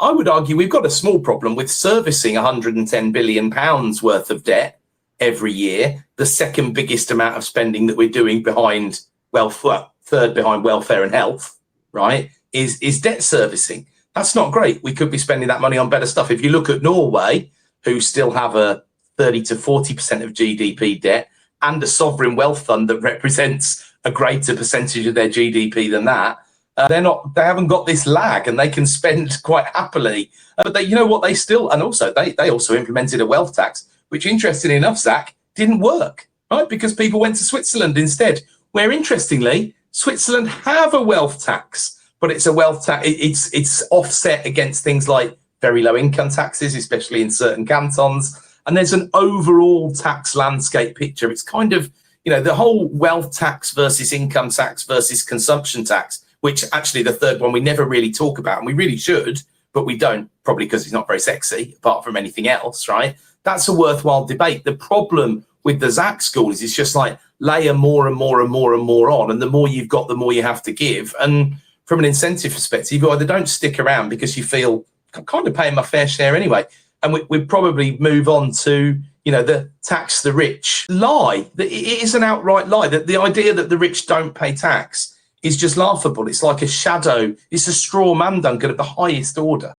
I would argue we've got a small problem with servicing £110 billion worth of debt every year. The second biggest amount of spending that we're doing behind third behind welfare and health, right, is debt servicing. That's not great. We could be spending that money on better stuff. If you look at Norway, who still have a 30 to 40% of GDP debt and a sovereign wealth fund that represents a greater percentage of their GDP than that, they haven't got this lag, and they can spend quite happily. But they, you know what, they also implemented a wealth tax, which, interestingly enough, Zach, didn't work, right? Because people went to Switzerland instead, where, interestingly, Switzerland have a wealth tax, but it's a wealth tax. It's offset against things like very low income taxes, especially in certain cantons. And there's an overall tax landscape picture. It's kind of, the whole wealth tax versus income tax versus consumption tax, which actually the third one we never really talk about, and we really should, but we don't, probably because it's not very sexy apart from anything else, right? That's a worthwhile debate. The problem with the Zach school is it's just like layer more and more and more and more on, and the more you've got, the more you have to give. And from an incentive perspective, you either don't stick around because you feel I'm kind of paying my fair share anyway, and we'd probably move on to the tax the rich lie. It is an outright lie. That the idea that the rich don't pay tax is just laughable. It's like a shadow. It's a straw man, Duncan, of the highest order.